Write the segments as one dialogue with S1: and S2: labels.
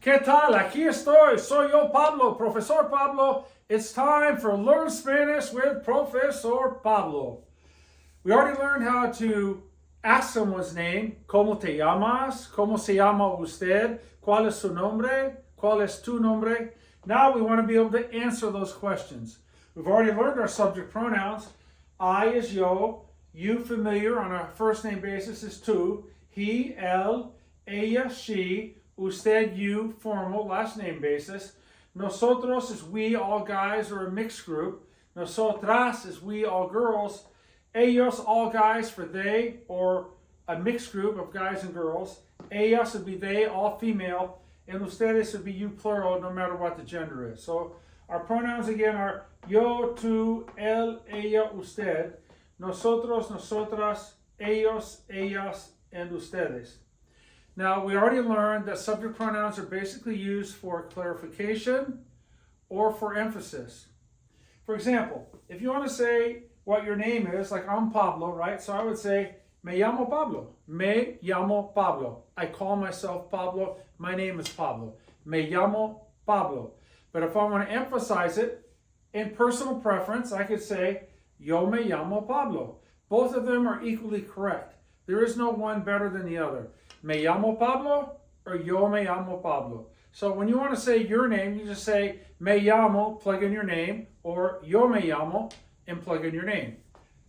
S1: ¿Qué tal? Aquí estoy. Soy yo, Pablo, Profesor Pablo. It's time for Learn Spanish with Profesor Pablo. We already learned how to ask someone's name. ¿Cómo te llamas? ¿Cómo se llama usted? ¿Cuál es su nombre? ¿Cuál es tu nombre? Now we want to be able to answer those questions. We've already learned our subject pronouns. I is yo. You, familiar on a first name basis, is tú. He, él. Ella, she. Usted, you, formal, last name basis. Nosotros is we, all guys, or a mixed group. Nosotras is we, all girls. Ellos, all guys, for they, or a mixed group of guys and girls. Ellas would be they, all female. And ustedes would be you, plural, no matter what the gender is. So our pronouns again are yo, tú, él, ella, usted. Nosotros, nosotras, ellos, ellas, and ustedes. Now, we already learned that subject pronouns are basically used for clarification or for emphasis. For example, if you want to say what your name is, like I'm Pablo, right? So I would say, me llamo Pablo. Me llamo Pablo. I call myself Pablo. My name is Pablo. Me llamo Pablo. But if I want to emphasize it in personal preference, I could say, yo me llamo Pablo. Both of them are equally correct. There is no one better than the other. Me llamo Pablo or yo me llamo Pablo. So when you want to say your name, you just say me llamo, plug in your name, or yo me llamo, and plug in your name.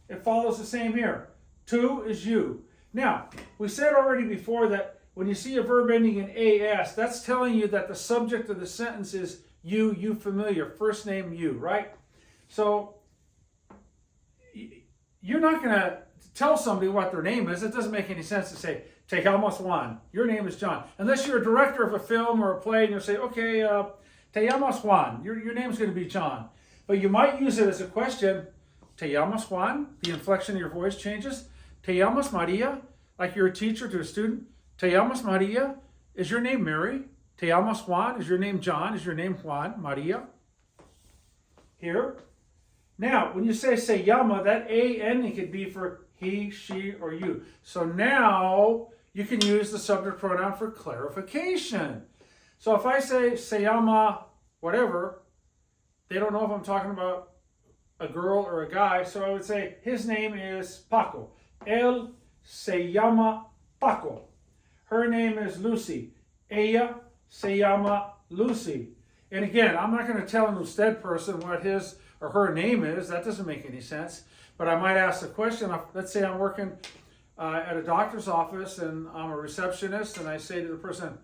S1: It follows the same here. Tú is you. Now, we said already before that when you see a verb ending in AS, that's telling you that the subject of the sentence is you familiar, first name you, right? So you're not going to tell somebody what their name is. It doesn't make any sense to say, te llamas Juan. Your name is John. Unless you're a director of a film or a play and you'll say, okay, te llamas Juan. Your name's going to be John. But you might use it as a question. Te llamas Juan? The inflection of your voice changes. Te llamas Maria? Like you're a teacher to a student. Te llamas Maria? Is your name Mary? Te llamas Juan? Is your name John? Is your name Juan? Maria? Here. Now, when you say se llama, that A ending could be for he, she, or you. So now you can use the subject pronoun for clarification. So if I say se llama whatever, they don't know if I'm talking about a girl or a guy. So I would say his name is Paco. Él se llama Paco. Her name is Lucy. Ella se llama Lucy. And again, I'm not going to tell an usted person what his or her name is. That doesn't make any sense. But I might ask the question. Let's say I'm working at a doctor's office and I'm a receptionist and I say to the person,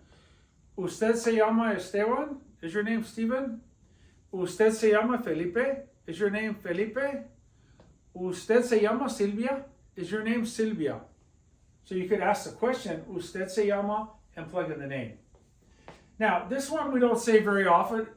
S1: ¿Usted se llama Esteban? Is your name Steven? ¿Usted se llama Felipe? Is your name Felipe? ¿Usted se llama Silvia? Is your name Silvia? So you could ask the question, ¿Usted se llama? And plug in the name. Now, this one we don't say very often.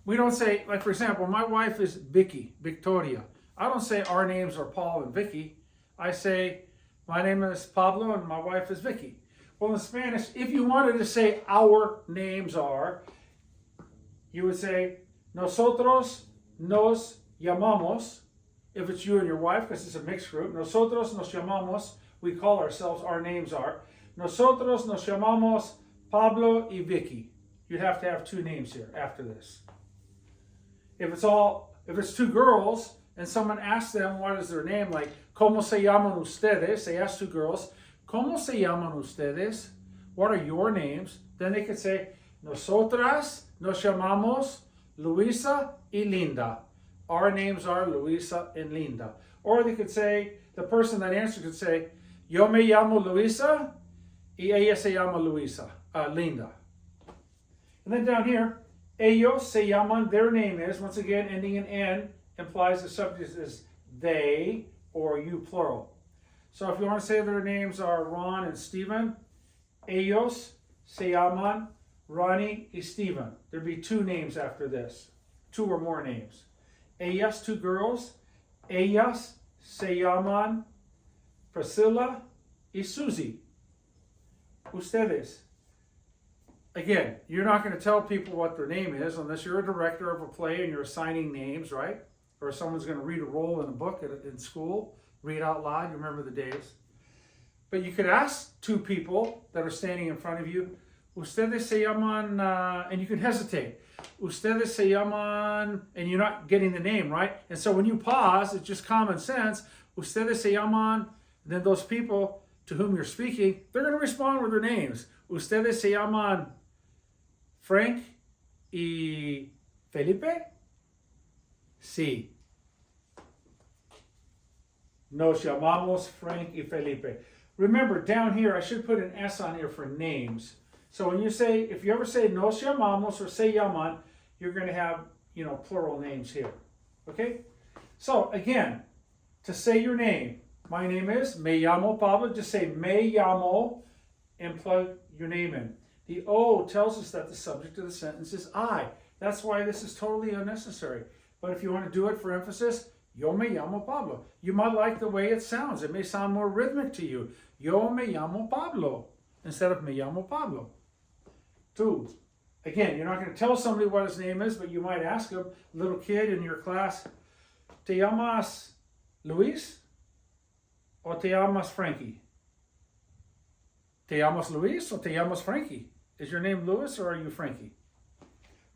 S1: We don't say, like for example, my wife is Vicky, Victoria. I don't say our names are Paul and Vicky. I say, my name is Pablo and my wife is Vicky. Well, in Spanish, if you wanted to say our names are, you would say, nosotros nos llamamos, if it's you and your wife, because it's a mixed group. Nosotros nos llamamos, we call ourselves, our names are. Nosotros nos llamamos Pablo y Vicky. You'd have to have two names here after this. If it's two girls and someone asks them what is their name, like, ¿Cómo se llaman ustedes? They ask two girls, ¿Cómo se llaman ustedes? What are your names? Then they could say, Nosotras nos llamamos Luisa y Linda. Our names are Luisa and Linda. Or they could say, the person that answered could say, Yo me llamo Luisa y ella se llama Linda. And then down here, ellos se llaman, their name is, once again, ending in N, implies the subject is they or you plural. So if you want to say their names are Ron and Stephen, ellos se llaman Ronnie y Stephen. There'd be two names after this, two or more names. Ellas, two girls, ellas se llaman Priscilla y Susie. Ustedes. Again, you're not going to tell people what their name is unless you're a director of a play and you're assigning names, right? Or someone's going to read a role in a book in school, read out loud, you remember the days. But you could ask two people that are standing in front of you, Ustedes se llaman, and you can hesitate. Ustedes se llaman, and you're not getting the name, right? And so when you pause, it's just common sense. Ustedes se llaman, then those people to whom you're speaking, they're going to respond with their names. Ustedes se llaman Frank y Felipe? Sí. Nos llamamos Frank y Felipe. Remember, down here, I should put an S on here for names. So when you say, if you ever say nos llamamos or se llaman, you're going to have, plural names here. Okay? So again, to say your name, my name is, me llamo Pablo, just say me llamo and plug your name in. The O tells us that the subject of the sentence is I. That's why this is totally unnecessary. But if you want to do it for emphasis, yo me llamo Pablo. You might like the way it sounds. It may sound more rhythmic to you. Yo me llamo Pablo instead of me llamo Pablo. 2. Again, you're not going to tell somebody what his name is, but you might ask a little kid in your class, ¿Te llamas Luis o te llamas Frankie? ¿Te llamas Luis o te llamas Frankie? Is your name Louis or are you Frankie?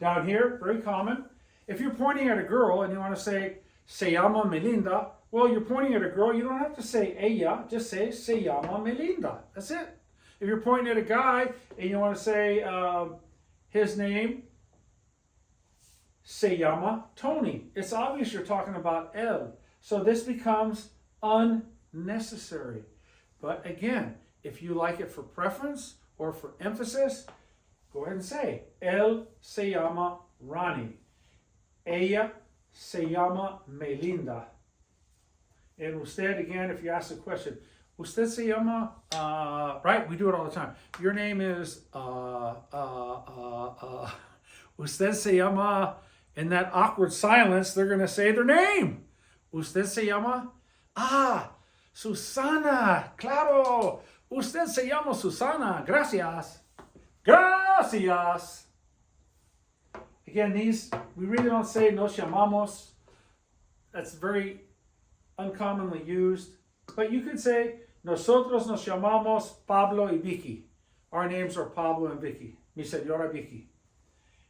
S1: Down here, very common. If you're pointing at a girl and you want to say, se llama Melinda, well, you're pointing at a girl, you don't have to say ella, just say, se llama Melinda. That's it. If you're pointing at a guy and you want to say his name, se llama Tony. It's obvious you're talking about él. So this becomes unnecessary. But again, if you like it for preference or for emphasis, go ahead and say, él se llama Ronnie. Ella se llama Melinda. And usted, again, if you ask the question, usted se llama, right? We do it all the time. Your name is, usted se llama, in that awkward silence, they're going to say their name. Usted se llama, Susana, claro. Usted se llama Susana, gracias. Gracias. Again, these, we really don't say nos llamamos. That's very uncommonly used. But you could say, nosotros nos llamamos Pablo y Vicky. Our names are Pablo and Vicky. Mi señora Vicky.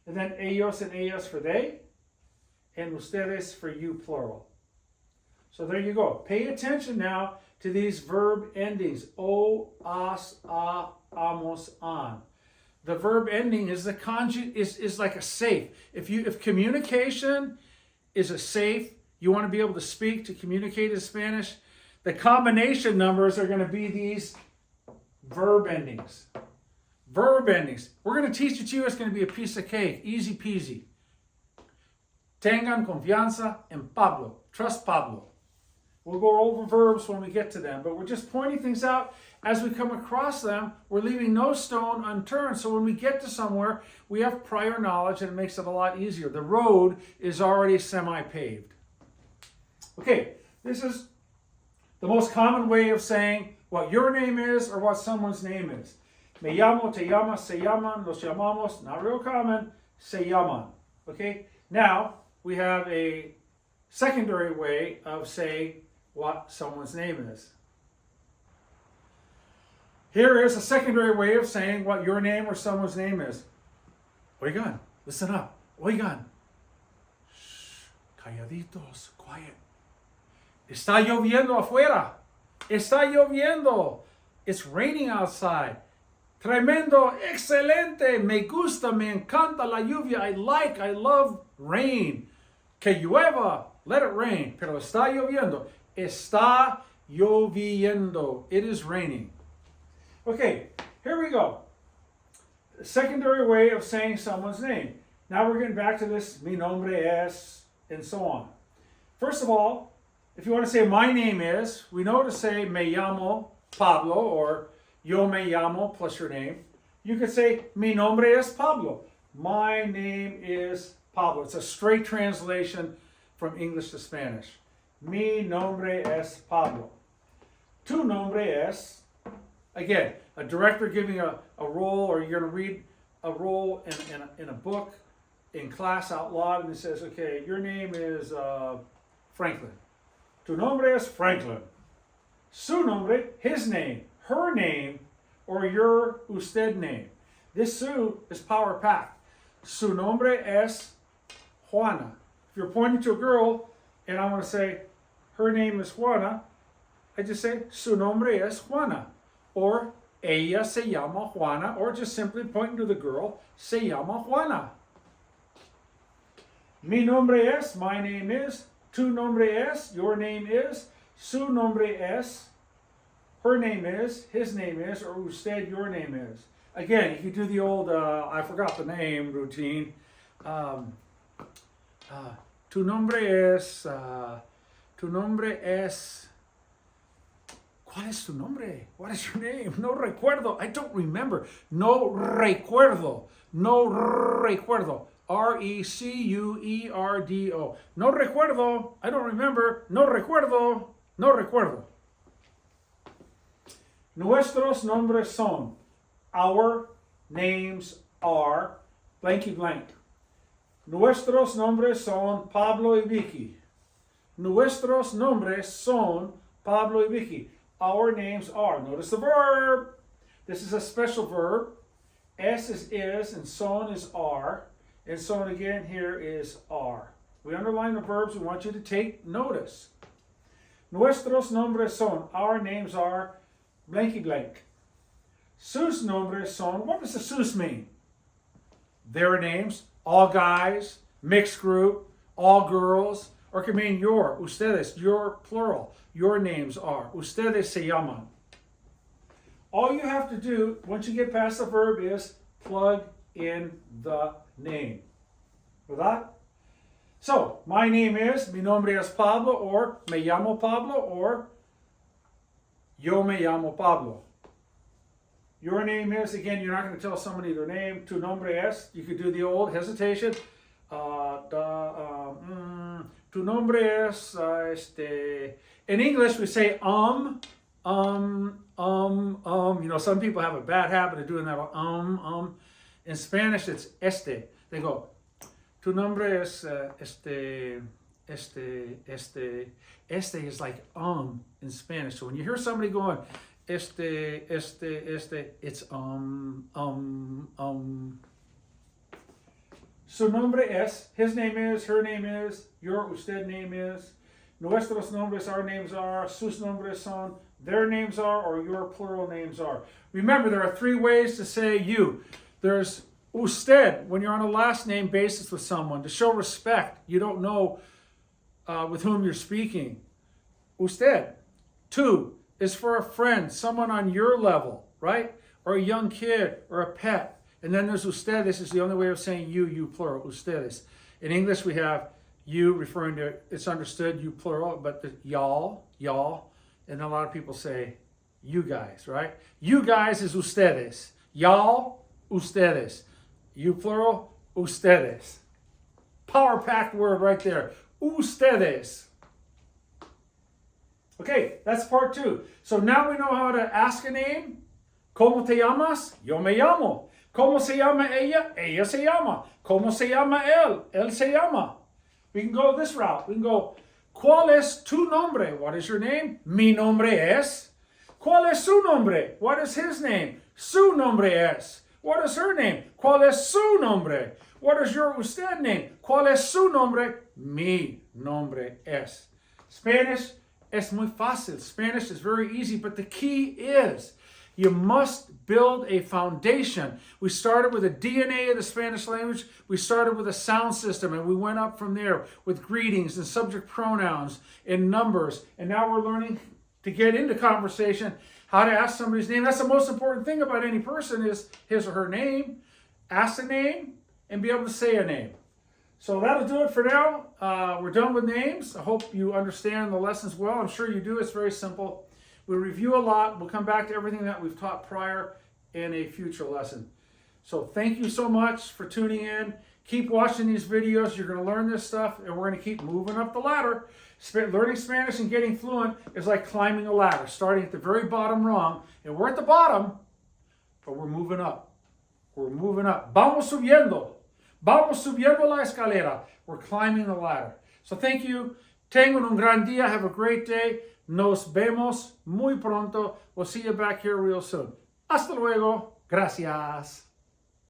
S1: And then ellos and ellas for they, and ustedes for you, plural. So there you go. Pay attention now to these verb endings. O, as, a, amos, an. The verb ending is the is like a safe. If communication is a safe, you want to be able to speak, to communicate in Spanish, the combination numbers are going to be these verb endings. Verb endings. We're going to teach it to you. It's going to be a piece of cake. Easy peasy. Tengan confianza en Pablo. Trust Pablo. We'll go over verbs when we get to them, but we're just pointing things out as we come across them. We're leaving no stone unturned. So when we get to somewhere, we have prior knowledge and it makes it a lot easier. The road is already semi-paved. Okay, this is the most common way of saying what your name is or what someone's name is. Me llamo, te llamas, se llaman, nos llamamos. Not real common. Se llaman. Okay, now we have a secondary way of saying what someone's name is. Here is a secondary way of saying what your name or someone's name is. Oigan, listen up. Oigan. Shh, calladitos, quiet. Está lloviendo afuera. Está lloviendo. It's raining outside. Tremendo, excelente, me gusta, me encanta la lluvia. I love rain. Que llueva, let it rain. Pero está lloviendo. Está lloviendo. It is raining. Okay, here we go. Secondary way of saying someone's name. Now we're getting back to this, mi nombre es, and so on. First of all, if you want to say my name is, we know to say me llamo Pablo or yo me llamo plus your name. You could say mi nombre es Pablo. My name is Pablo. It's a straight translation from English to Spanish. Mi nombre es Pablo. Tu nombre es, again, a director giving a role, or you're going to read a role in a book, in class out loud, and it says, okay, your name is Franklin. Tu nombre es Franklin. Su nombre, his name, her name, or your usted name. This su is power packed. Su nombre es Juana. If you're pointing to a girl and I want to say her name is Juana, I just say su nombre es Juana. Or ella se llama Juana. Or just simply pointing to the girl, se llama Juana. Mi nombre es, my name is. Tu nombre es, your name is. Su nombre es, her name is, his name is, or usted, your name is. Again, you can do the old, I forgot the name routine. Tu nombre es, ¿cuál es tu nombre? What is your name? No recuerdo. I don't remember. No recuerdo. No recuerdo. R-E-C-U-E-R-D-O. No recuerdo. I don't remember. No recuerdo. No recuerdo. Nuestros nombres son. Our names are blanky blank. Nuestros nombres son Pablo y Vicky. Nuestros nombres son Pablo y Vicky. Our names are. Notice the verb. This is a special verb. Es is, and son is are. And son again here is are. We underline the verbs. We want you to take notice. Nuestros nombres son. Our names are blanky blank. Sus nombres son. What does the sus mean? Their names. All guys, mixed group, all girls. Or it can mean your, ustedes, your plural. Your names are. Ustedes se llaman. All you have to do, once you get past the verb, is plug in the name. ¿Verdad? So, my name is, mi nombre es Pablo, or me llamo Pablo, or yo me llamo Pablo. Your name is, again, you're not going to tell somebody their name. Tu nombre es, you could do the old hesitation. Tu nombre es, in English we say You know, some people have a bad habit of doing that. In Spanish it's este. They go, tu nombre es, este is like in Spanish. So when you hear somebody going, it's Su nombre es, his name is, her name is, your, usted name is. Nuestros nombres, our names are. Sus nombres son, their names are, or your plural names are. Remember, there are three ways to say you. There's usted, when you're on a last name basis with someone, to show respect. You don't know with whom you're speaking. Usted. Tu is for a friend, someone on your level, right? Or a young kid, or a pet. And then there's ustedes, is the only way of saying you plural, ustedes. In English we have you referring to, it's understood, you plural, but the y'all, and a lot of people say you guys, right? You guys is ustedes. Y'all, ustedes. You plural, ustedes. Power-packed word right there. Ustedes. Okay, that's part 2. So now we know how to ask a name. ¿Cómo te llamas? Yo me llamo. ¿Cómo se llama ella? Ella se llama. ¿Cómo se llama él? Él se llama. We can go this route. We can go, ¿cuál es tu nombre? What is your name? Mi nombre es. ¿Cuál es su nombre? What is his name? Su nombre es. What is her name? ¿Cuál es su nombre? What is your usted name? ¿Cuál es su nombre? Mi nombre es. Spanish es muy fácil. Spanish is very easy, but the key is you must build a foundation. We started with the DNA of the Spanish language. We started with a sound system, and we went up from there with greetings and subject pronouns and numbers. And now we're learning to get into conversation, how to ask somebody's name. That's the most important thing about any person is his or her name. Ask a name and be able to say a name. So that'll do it for now. We're done with names. I hope you understand the lessons well. I'm sure you do. It's very simple. We review a lot. We'll come back to everything that we've taught prior in a future lesson. So thank you so much for tuning in. Keep watching these videos. You're going to learn this stuff, and we're going to keep moving up the ladder. Learning Spanish and getting fluent is like climbing a ladder, starting at the very bottom rung. And we're at the bottom, but we're moving up. We're moving up. Vamos subiendo. Vamos subiendo la escalera. We're climbing the ladder. So thank you. Tengan un gran día. Have a great day. Nos vemos muy pronto. We'll see you back here real soon. Hasta luego. Gracias.